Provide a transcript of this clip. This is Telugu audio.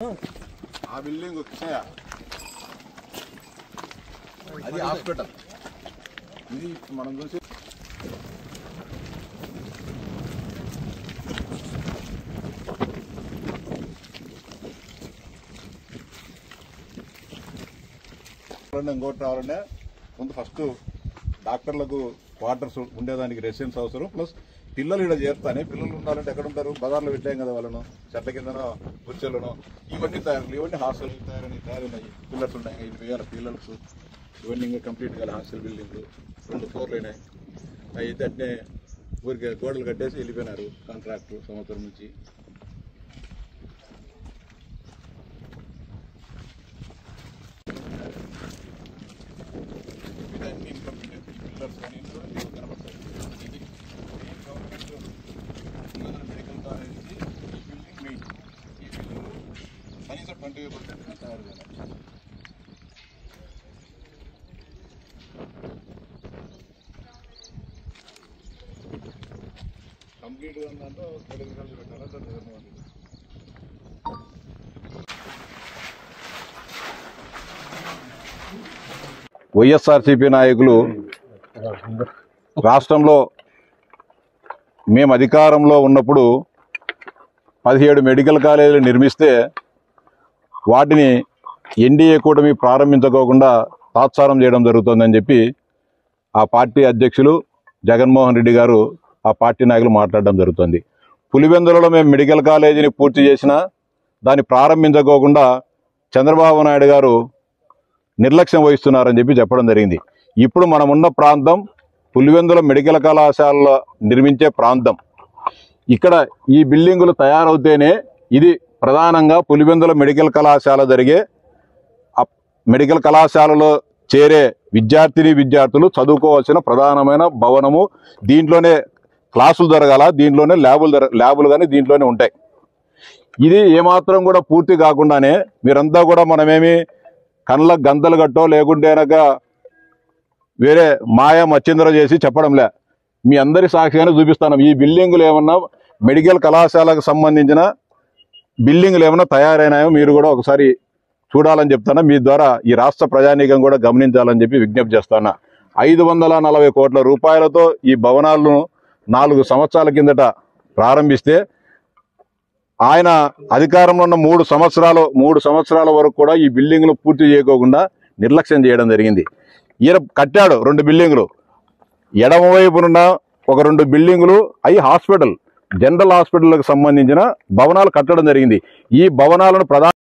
ఆ బిల్డింగ్ అది హాస్పిటల్. ఇది మనం చూసి ఇంకోటి రావాలంటే ముందు ఫస్ట్ డాక్టర్లకు క్వార్టర్స్ ఉండేదానికి రెసిడెన్స్ అవసరం. ప్లస్ పిల్లలు ఇక్కడ చేరుతానే, పిల్లలు ఉండాలంటే ఎక్కడ ఉంటారు? బజార్లో పెట్టాం కదా వాళ్ళను, చెట్ల కిందనో కుర్చీలను. ఇవన్నీ ఇవన్నీ హాస్టల్ తయారున్నాయి. పిల్లర్స్ ఉన్నాయి, 5 వేల పిల్లర్స్. ఇవన్నీ ఇంకా కంప్లీట్ కాదు. హాస్టల్ బిల్డింగ్ 2 ఫ్లోర్లు అయినాయి. అయితే అట్నే ఊరికి గోడలు కట్టేసి వెళ్ళిపోయినారు కాంట్రాక్టర్ సంవత్సరం నుంచి. ఇదన్నీ ఇన్కంప్లీట్. పిల్లర్స్ కానీ కనబడతాయి. ఇది గవర్నమెంట్ మెడికల్ కాలేజ్ నుంచి ఈ బిల్డింగ్ మెయిన్. ఈ బిల్డింగ్ కనీసం 20% తయారు చేయాలి. కంప్లీట్గా ఉందంటే మెడికల్ పెట్టాలా జగన్మోహన్ రెడ్డి. వైఎస్ఆర్సీపీ నాయకులు రాష్ట్రంలో మేము అధికారంలో ఉన్నప్పుడు 17 మెడికల్ కాలేజీలు నిర్మిస్తే వాటిని ఎన్డీఏ కూటమి ప్రారంభించుకోకుండా తాత్సారం చేయడం జరుగుతుందని చెప్పి ఆ పార్టీ అధ్యక్షులు జగన్మోహన్ రెడ్డి గారు, ఆ పార్టీ నాయకులు మాట్లాడడం జరుగుతుంది. పులివెందులలో మేము మెడికల్ కాలేజీని పూర్తి చేసినా దాన్ని ప్రారంభించుకోకుండా చంద్రబాబు నాయుడు గారు నిర్లక్ష్యం వహిస్తున్నారని చెప్పి చెప్పడం జరిగింది. ఇప్పుడు మనమున్న ప్రాంతం పులివెందుల మెడికల్ కళాశాలలో నిర్మించే ప్రాంతం. ఇక్కడ ఈ బిల్డింగులు తయారవుతేనే ఇది ప్రధానంగా పులివెందుల మెడికల్ కళాశాల జరిగే మెడికల్ కళాశాలలో చేరే విద్యార్థులు చదువుకోవాల్సిన ప్రధానమైన భవనము. దీంట్లోనే క్లాసులు జరగాల, దీంట్లోనే ల్యాబులు కానీ దీంట్లోనే ఉంటాయి. ఇది ఏమాత్రం కూడా పూర్తి కాకుండానే మీరంతా కూడా మనమేమి కళ్ళ గంతలు కట్టో లేకుంటే కనుక వేరే మాయ మచ్చింద్ర చేసి చెప్పడంలే, మీ అందరి సాక్షిగానే చూపిస్తాను. ఈ బిల్డింగులు ఏమన్నా మెడికల్ కళాశాలకు సంబంధించిన బిల్డింగులు ఏమన్నా తయారైనాయో మీరు కూడా ఒకసారి చూడాలని చెప్తాను. మీ ద్వారా ఈ రాష్ట్ర ప్రజానీకం కూడా గమనించాలని చెప్పి విజ్ఞప్తి చేస్తాను. 540 కోట్ల రూపాయలతో ఈ భవనాలను 4 సంవత్సరాల కిందట ప్రారంభిస్తే ఆయన అధికారంలో ఉన్న 3 సంవత్సరాల వరకు కూడా ఈ బిల్డింగ్లు పూర్తి చేయకోకుండా నిర్లక్ష్యం చేయడం జరిగింది. ఈయన కట్టాడు 2 బిల్డింగులు. ఎడమవైపునున్న ఒక 2 బిల్డింగులు అవి హాస్పిటల్, జనరల్ హాస్పిటల్కి సంబంధించిన భవనాలు కట్టడం జరిగింది. ఈ భవనాలను